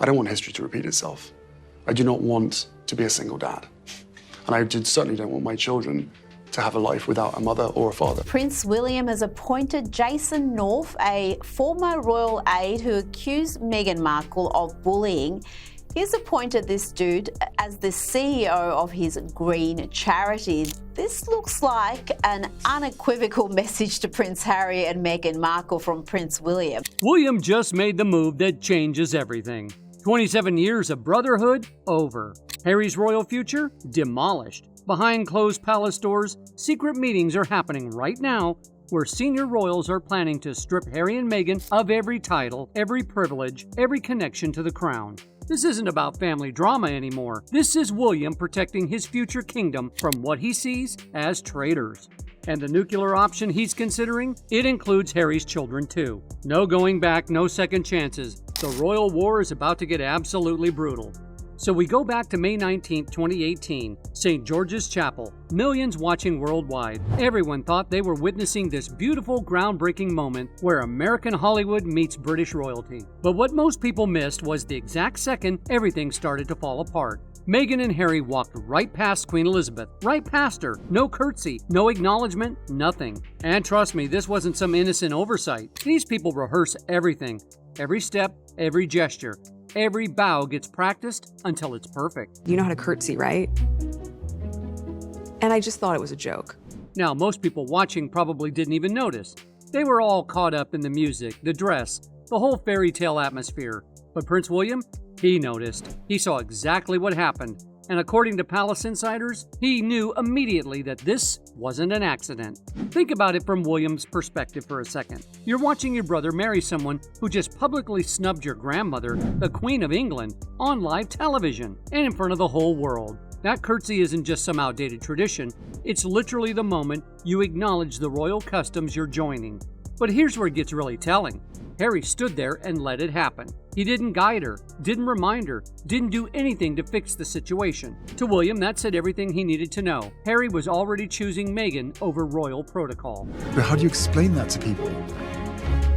I don't want history to repeat itself. I do not want to be a single dad. And I certainly don't want my children to have a life without a mother or a father. Prince William has appointed Jason North, a former royal aide who accused Meghan Markle of bullying. He's appointed this dude as the CEO of his green charity. This looks like an unequivocal message to Prince Harry and Meghan Markle from Prince William. William just made the move that changes everything. 27 years of brotherhood, over. Harry's royal future, demolished. Behind closed palace doors, secret meetings are happening right now where senior royals are planning to strip Harry and Meghan of every title, every privilege, every connection to the crown. This isn't about family drama anymore. This is William protecting his future kingdom from what he sees as traitors. And the nuclear option he's considering? It includes Harry's children too. No going back, no second chances. The royal war is about to get absolutely brutal. So we go back to May 19, 2018, St. George's Chapel. Millions watching worldwide. Everyone thought they were witnessing this beautiful, groundbreaking moment where American Hollywood meets British royalty. But what most people missed was the exact second everything started to fall apart. Meghan and Harry walked right past Queen Elizabeth, right past her. No curtsy, no acknowledgement, nothing. And trust me, this wasn't some innocent oversight. These people rehearse everything. Every step, every gesture. Every bow gets practiced until it's perfect. You know how to curtsy, right? And I just thought it was a joke. Now, most people watching probably didn't even notice. They were all caught up in the music, the dress, the whole fairy tale atmosphere. But Prince William, he noticed. He saw exactly what happened. And according to palace insiders, he knew immediately that this wasn't an accident. Think about it from William's perspective for a second. You're watching your brother marry someone who just publicly snubbed your grandmother, the Queen of England, on live television and in front of the whole world. That curtsy isn't just some outdated tradition. It's literally the moment you acknowledge the royal customs you're joining. But here's where it gets really telling. Harry stood there and let it happen. He didn't guide her, didn't remind her, didn't do anything to fix the situation. To William, that said everything he needed to know. Harry was already choosing Meghan over royal protocol. But how do you explain that to people?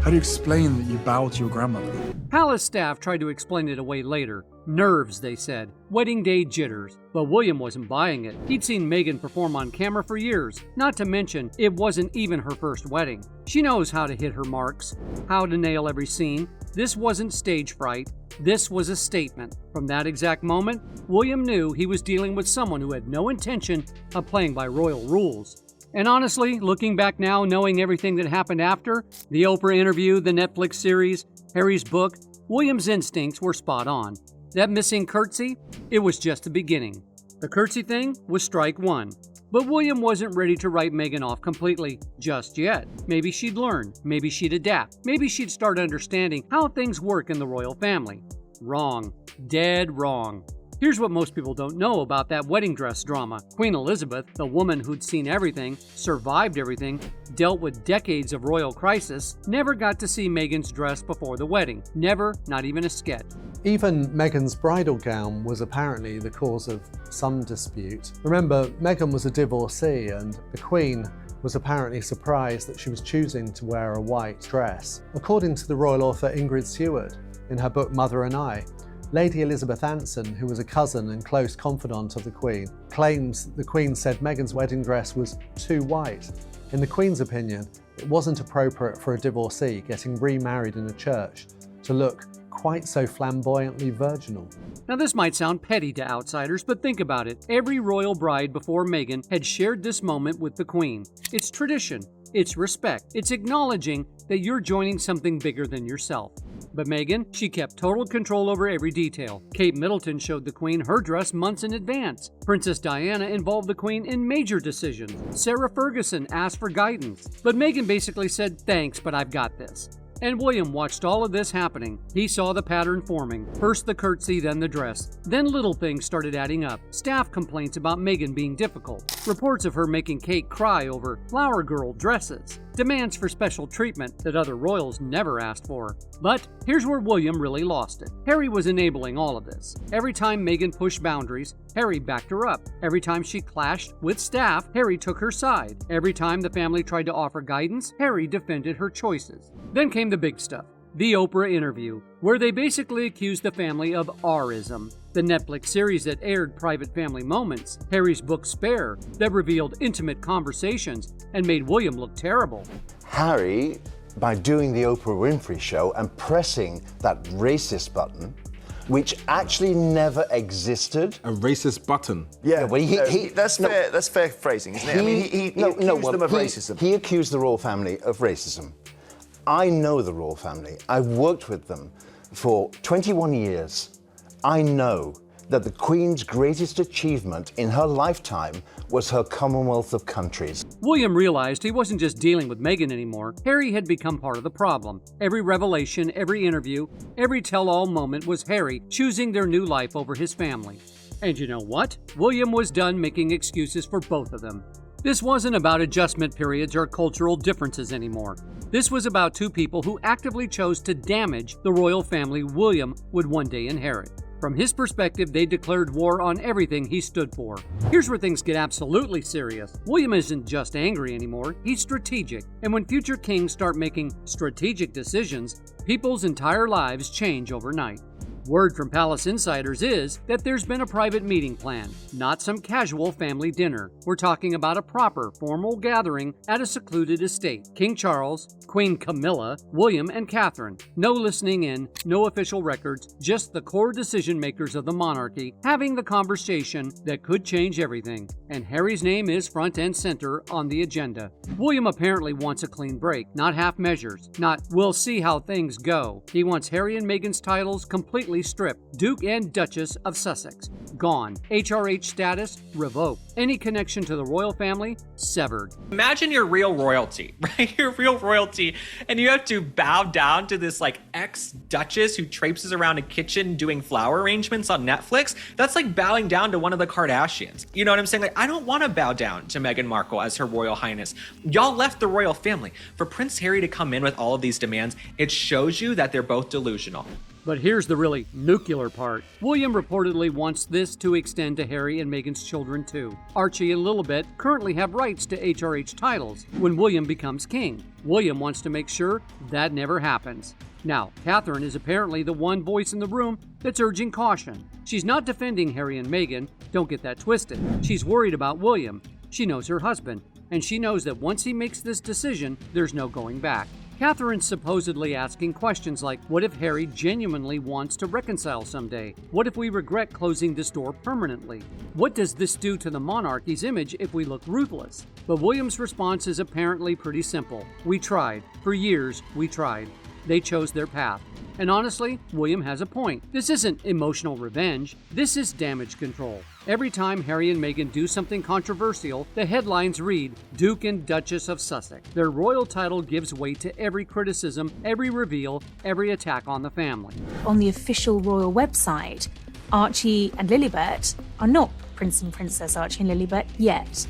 How do you explain that you bow to your grandmother? Palace staff tried to explain it away later. Nerves, they said. Wedding day jitters. But William wasn't buying it. He'd seen Meghan perform on camera for years. Not to mention, it wasn't even her first wedding. She knows how to hit her marks, how to nail every scene. This wasn't stage fright. This was a statement. From that exact moment, William knew he was dealing with someone who had no intention of playing by royal rules. And honestly, looking back now, knowing everything that happened after, the Oprah interview, the Netflix series, Harry's book, William's instincts were spot on. That missing curtsy, it was just the beginning. The curtsy thing was strike one. But William wasn't ready to write Meghan off completely just yet. Maybe she'd learn, maybe she'd adapt, maybe she'd start understanding how things work in the royal family. Wrong. Dead wrong. Here's what most people don't know about that wedding dress drama. Queen Elizabeth, the woman who'd seen everything, survived everything, dealt with decades of royal crisis, never got to see Meghan's dress before the wedding. Never, not even a sketch. Even Meghan's bridal gown was apparently the cause of some dispute. Remember, Meghan was a divorcee and the Queen was apparently surprised that she was choosing to wear a white dress. According to the royal author Ingrid Seward, in her book Mother and I, Lady Elizabeth Anson, who was a cousin and close confidant of the Queen, claims the Queen said Meghan's wedding dress was too white. In the Queen's opinion, it wasn't appropriate for a divorcee getting remarried in a church to look quite so flamboyantly virginal. Now this might sound petty to outsiders, but think about it. Every royal bride before Meghan had shared this moment with the Queen. It's tradition. It's respect. It's acknowledging that you're joining something bigger than yourself. But Meghan, she kept total control over every detail. Kate Middleton showed the Queen her dress months in advance. Princess Diana involved the Queen in major decisions. Sarah Ferguson asked for guidance. But Meghan basically said, "Thanks, but I've got this." And William watched all of this happening. He saw the pattern forming. First the curtsy, then the dress. Then little things started adding up. Staff complaints about Meghan being difficult. Reports of her making Kate cry over flower girl dresses. Demands for special treatment that other royals never asked for. But here's where William really lost it. Harry was enabling all of this. Every time Meghan pushed boundaries, Harry backed her up. Every time she clashed with staff, Harry took her side. Every time the family tried to offer guidance, Harry defended her choices. Then came the big stuff. The Oprah Interview, where they basically accused the family of R-ism. The Netflix series that aired private family moments, Harry's book Spare, that revealed intimate conversations and made William look terrible. Harry, by doing the Oprah Winfrey Show and pressing that racist button, which actually never existed. A racist button. Yeah, well, that's fair phrasing, isn't it? I mean, he accused them of racism. He accused the royal family of racism. I know the royal family. I've worked with them for 21 years. I know that the Queen's greatest achievement in her lifetime was her Commonwealth of Countries. William realized he wasn't just dealing with Meghan anymore. Harry had become part of the problem. Every revelation, every interview, every tell-all moment was Harry choosing their new life over his family. And you know what? William was done making excuses for both of them. This wasn't about adjustment periods or cultural differences anymore. This was about two people who actively chose to damage the royal family William would one day inherit. From his perspective, they declared war on everything he stood for. Here's where things get absolutely serious. William isn't just angry anymore, he's strategic. And when future kings start making strategic decisions, people's entire lives change overnight. Word from palace insiders is that there's been a private meeting planned, not some casual family dinner. We're talking about a proper, formal gathering at a secluded estate. King Charles, Queen Camilla, William, and Catherine. No listening in, no official records, just the core decision makers of the monarchy having the conversation that could change everything. And Harry's name is front and center on the agenda. William apparently wants a clean break, not half measures, not we'll see how things go. He wants Harry and Meghan's titles completely stripped. Duke and Duchess of Sussex, gone. HRH status, revoked. Any connection to the royal family, severed. Imagine you're real royalty, right? You're real royalty, and you have to bow down to this like ex-duchess who traipses around a kitchen doing flower arrangements on Netflix. That's like bowing down to one of the Kardashians. You know what I'm saying? Like, I don't want to bow down to Meghan Markle as her royal highness. Y'all left the royal family. For Prince Harry to come in with all of these demands, it shows you that they're both delusional. But here's the really nuclear part. William reportedly wants this to extend to Harry and Meghan's children too. Archie and Lilibet currently have rights to HRH titles when William becomes king. William wants to make sure that never happens. Now, Catherine is apparently the one voice in the room that's urging caution. She's not defending Harry and Meghan, don't get that twisted. She's worried about William. She knows her husband, and she knows that once he makes this decision, there's no going back. Catherine's supposedly asking questions like, what if Harry genuinely wants to reconcile someday? What if we regret closing this door permanently? What does this do to the monarchy's image if we look ruthless? But William's response is apparently pretty simple. We tried. For years, we tried. They chose their path. And honestly, William has a point. This isn't emotional revenge. This is damage control. Every time Harry and Meghan do something controversial, the headlines read, Duke and Duchess of Sussex. Their royal title gives weight to every criticism, every reveal, every attack on the family. On the official royal website, Archie and Lilibet are not Prince and Princess Archie and Lilibet yet.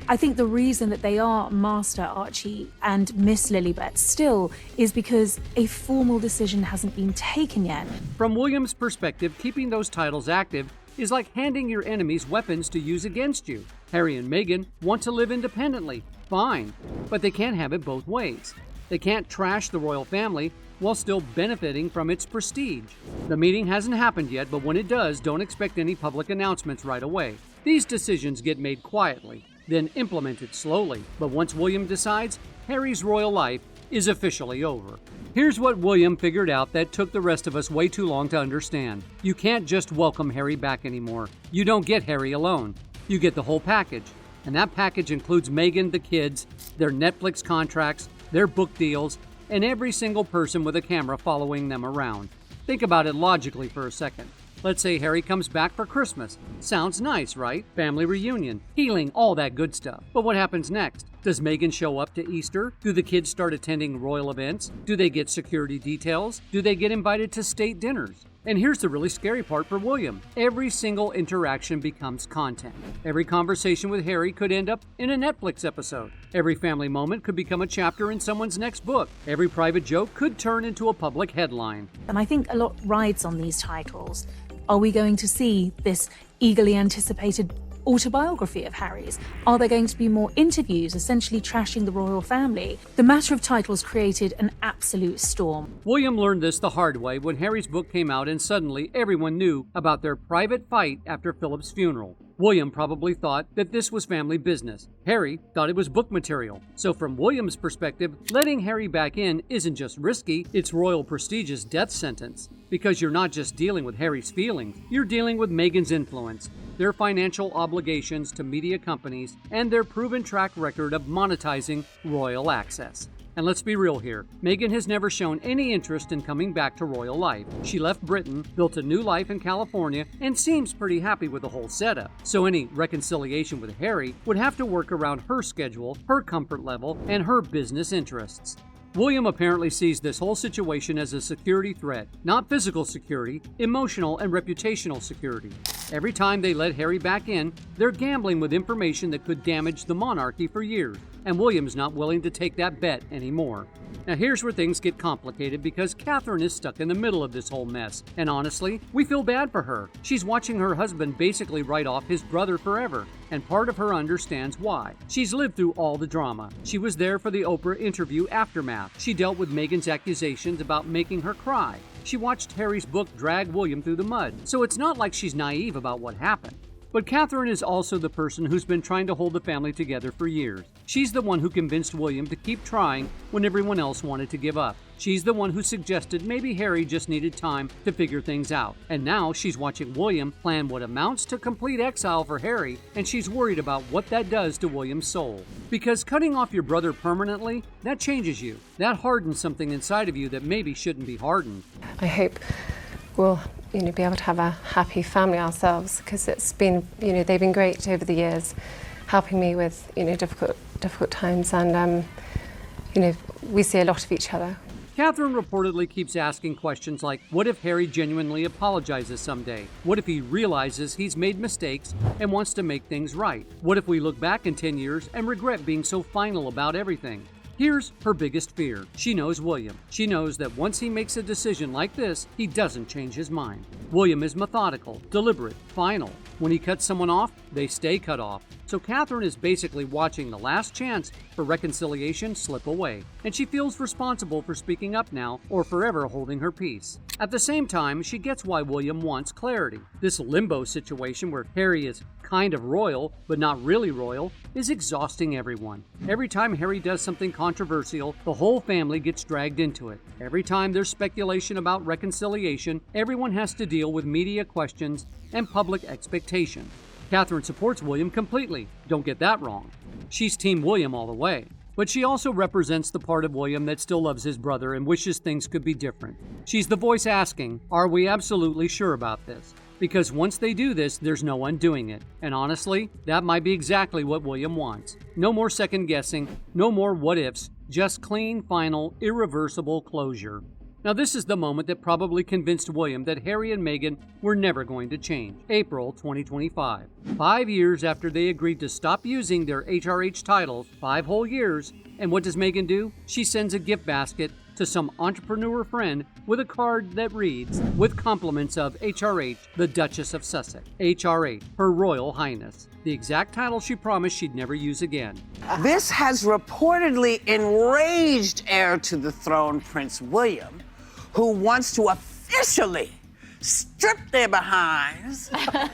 I think the reason that they are Master Archie and Miss Lilibet still is because a formal decision hasn't been taken yet. From William's perspective, keeping those titles active is like handing your enemies weapons to use against you. Harry and Meghan want to live independently, fine, but they can't have it both ways. They can't trash the royal family while still benefiting from its prestige. The meeting hasn't happened yet, but when it does, don't expect any public announcements right away. These decisions get made quietly, then implemented slowly. But once William decides, Harry's royal life is officially over. Here's what William figured out that took the rest of us way too long to understand. You can't just welcome Harry back anymore. You don't get Harry alone. You get the whole package. And that package includes Meghan, the kids, their Netflix contracts, their book deals, and every single person with a camera following them around. Think about it logically for a second. Let's say Harry comes back for Christmas. Sounds nice, right? Family reunion, healing, all that good stuff. But what happens next? Does Meghan show up to Easter? Do the kids start attending royal events? Do they get security details? Do they get invited to state dinners? And here's the really scary part for William. Every single interaction becomes content. Every conversation with Harry could end up in a Netflix episode. Every family moment could become a chapter in someone's next book. Every private joke could turn into a public headline. And I think a lot rides on these titles. Are we going to see this eagerly anticipated autobiography of Harry's? Are there going to be more interviews essentially trashing the royal family? The matter of titles created an absolute storm. William learned this the hard way when Harry's book came out and suddenly everyone knew about their private fight after Philip's funeral. William probably thought that this was family business. Harry thought it was book material. So from William's perspective, letting Harry back in isn't just risky, it's royal prestige's death sentence. Because you're not just dealing with Harry's feelings, you're dealing with Meghan's influence, their financial obligations to media companies, and their proven track record of monetizing royal access. And let's be real here, Meghan has never shown any interest in coming back to royal life. She left Britain, built a new life in California, and seems pretty happy with the whole setup. So any reconciliation with Harry would have to work around her schedule, her comfort level, and her business interests. William apparently sees this whole situation as a security threat, not physical security, emotional and reputational security. Every time they let Harry back in, they're gambling with information that could damage the monarchy for years, and William's not willing to take that bet anymore. Now here's where things get complicated because Catherine is stuck in the middle of this whole mess, and honestly, we feel bad for her. She's watching her husband basically write off his brother forever, and part of her understands why. She's lived through all the drama. She was there for the Oprah interview aftermath. She dealt with Meghan's accusations about making her cry. She watched Harry's book drag William through the mud, so it's not like she's naive about what happened. But Catherine is also the person who's been trying to hold the family together for years. She's the one who convinced William to keep trying when everyone else wanted to give up. She's the one who suggested maybe Harry just needed time to figure things out. And now she's watching William plan what amounts to complete exile for Harry, and she's worried about what that does to William's soul. Because cutting off your brother permanently, that changes you. That hardens something inside of you that maybe shouldn't be hardened. I hope we'll be able to have a happy family ourselves, because it's been, they've been great over the years, helping me with, difficult times, and, we see a lot of each other. Catherine reportedly keeps asking questions like, what if Harry genuinely apologizes someday? What if he realizes he's made mistakes and wants to make things right? What if we look back in 10 years and regret being so final about everything? Here's her biggest fear. She knows William. She knows that once he makes a decision like this, he doesn't change his mind. William is methodical, deliberate, final. When he cuts someone off, they stay cut off. So Catherine is basically watching the last chance for reconciliation slip away. And she feels responsible for speaking up now or forever holding her peace. At the same time, she gets why William wants clarity. This limbo situation where Harry is kind of royal, but not really royal, is exhausting everyone. Every time Harry does something controversial, the whole family gets dragged into it. Every time there's speculation about reconciliation, everyone has to deal with media questions and public expectation. Catherine supports William completely, don't get that wrong. She's Team William all the way. But she also represents the part of William that still loves his brother and wishes things could be different. She's the voice asking, are we absolutely sure about this? Because once they do this, there's no undoing it. And honestly, that might be exactly what William wants. No more second guessing, no more what ifs, just clean, final, irreversible closure. Now this is the moment that probably convinced William that Harry and Meghan were never going to change. April 2025. 5 years after they agreed to stop using their HRH titles, 5 whole years, and what does Meghan do? She sends a gift basket to some entrepreneur friend with a card that reads, with compliments of HRH, the Duchess of Sussex. HRH, Her Royal Highness. The exact title she promised she'd never use again. This has reportedly enraged heir to the throne, Prince William, who wants to officially strip their behinds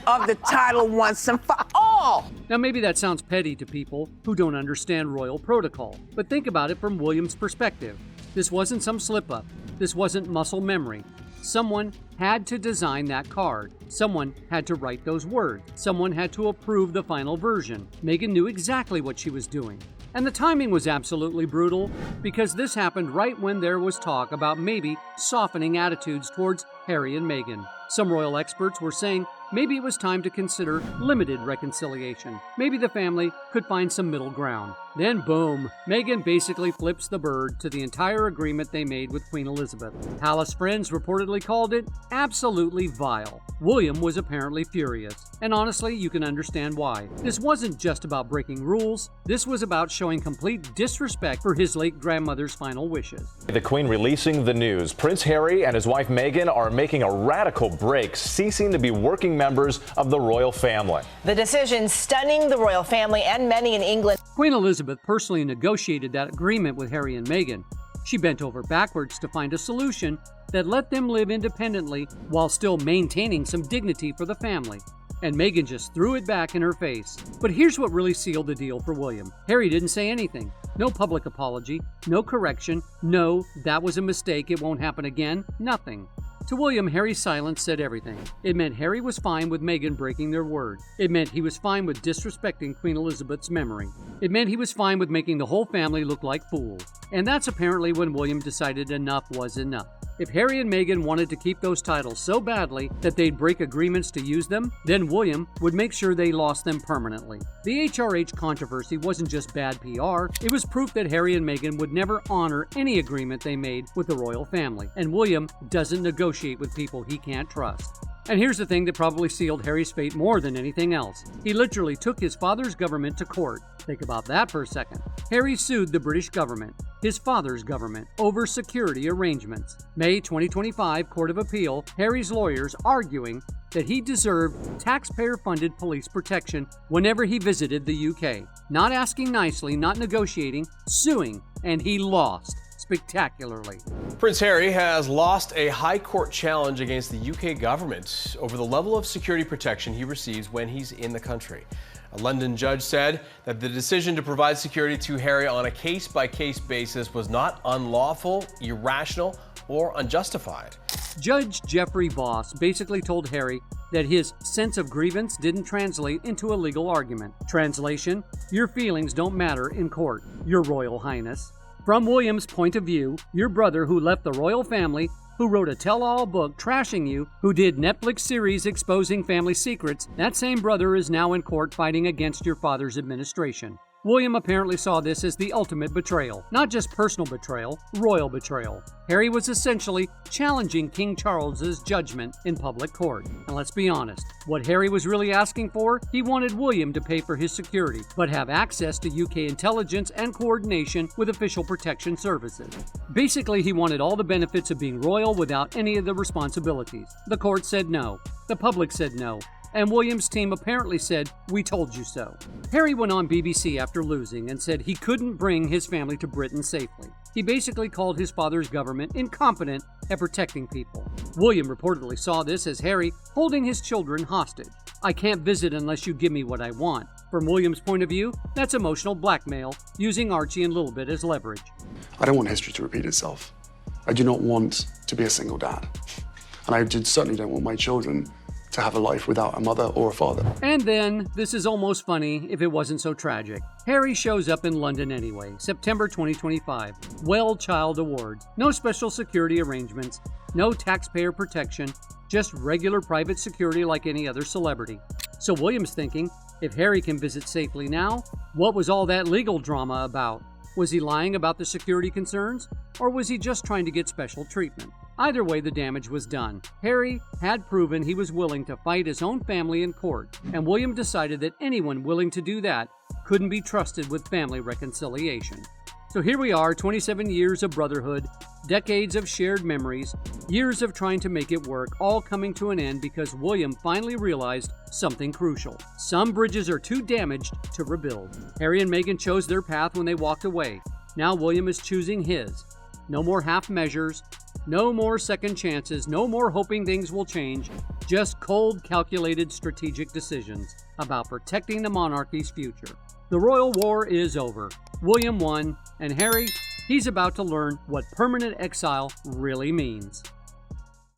of the title once and for all. Now maybe that sounds petty to people who don't understand royal protocol, but think about it from William's perspective. This wasn't some slip-up. This wasn't muscle memory. Someone had to design that card. Someone had to write those words. Someone had to approve the final version. Meghan knew exactly what she was doing. And the timing was absolutely brutal because this happened right when there was talk about maybe softening attitudes towards Harry and Meghan. Some royal experts were saying maybe it was time to consider limited reconciliation. Maybe the family could find some middle ground. Then boom, Meghan basically flips the bird to the entire agreement they made with Queen Elizabeth. Palace friends reportedly called it absolutely vile. William was apparently furious, and honestly, you can understand why. This wasn't just about breaking rules, this was about showing complete disrespect for his late grandmother's final wishes. The Queen releasing the news. Prince Harry and his wife Meghan are making a radical break, ceasing to be working members of the royal family. The decision stunning the royal family and many in England. Queen Elizabeth personally negotiated that agreement with Harry and Meghan. She bent over backwards to find a solution that let them live independently while still maintaining some dignity for the family. And Meghan just threw it back in her face. But here's what really sealed the deal for William. Harry didn't say anything. No public apology, no correction, no, that was a mistake, it won't happen again, nothing. To William, Harry's silence said everything. It meant Harry was fine with Meghan breaking their word. It meant he was fine with disrespecting Queen Elizabeth's memory. It meant he was fine with making the whole family look like fools. And that's apparently when William decided enough was enough. If Harry and Meghan wanted to keep those titles so badly that they'd break agreements to use them, then William would make sure they lost them permanently. The HRH controversy wasn't just bad PR, it was proof that Harry and Meghan would never honor any agreement they made with the royal family. And William doesn't negotiate with people he can't trust. And here's the thing that probably sealed Harry's fate more than anything else. He literally took his father's government to court. Think about that for a second. Harry sued the British government, his father's government, over security arrangements. May 2025 Court of Appeal, Harry's lawyers arguing that he deserved taxpayer-funded police protection whenever he visited the UK. Not asking nicely, not negotiating, suing, and he lost. Spectacularly. Prince Harry has lost a high court challenge against the UK government over the level of security protection he receives when he's in the country. A London judge said that the decision to provide security to Harry on a case-by-case basis was not unlawful, irrational, or unjustified. Judge Jeffrey Voss basically told Harry that his sense of grievance didn't translate into a legal argument. Translation: your feelings don't matter in court, Your Royal Highness. From William's point of view, your brother who left the royal family, who wrote a tell-all book trashing you, who did Netflix series exposing family secrets, that same brother is now in court fighting against your father's administration. William apparently saw this as the ultimate betrayal. Not just personal betrayal, royal betrayal. Harry was essentially challenging King Charles's judgment in public court. And let's be honest, what Harry was really asking for? He wanted William to pay for his security, but have access to UK intelligence and coordination with official protection services. Basically, he wanted all the benefits of being royal without any of the responsibilities. The court said no. The public said no. And William's team apparently said, "We told you so." Harry went on BBC after losing and said he couldn't bring his family to Britain safely. He basically called his father's government incompetent at protecting people. William reportedly saw this as Harry holding his children hostage. "I can't visit unless you give me what I want." From William's point of view, that's emotional blackmail, using Archie and Lilibet as leverage. I don't want history to repeat itself. I do not want to be a single dad. And I certainly don't want my children to have a life without a mother or a father. And then, this is almost funny if it wasn't so tragic. Harry shows up in London anyway, September 2025. Well Child Awards. No special security arrangements, no taxpayer protection, just regular private security like any other celebrity. So William's thinking, if Harry can visit safely now, what was all that legal drama about? Was he lying about the security concerns? Or was he just trying to get special treatment? Either way, the damage was done. Harry had proven he was willing to fight his own family in court, and William decided that anyone willing to do that couldn't be trusted with family reconciliation. So here we are, 27 years of brotherhood, decades of shared memories, years of trying to make it work, all coming to an end because William finally realized something crucial. Some bridges are too damaged to rebuild. Harry and Meghan chose their path when they walked away. Now William is choosing his. No more half measures, no more second chances, no more hoping things will change, just cold, calculated strategic decisions about protecting the monarchy's future. The royal war is over. William won, and Harry, he's about to learn what permanent exile really means.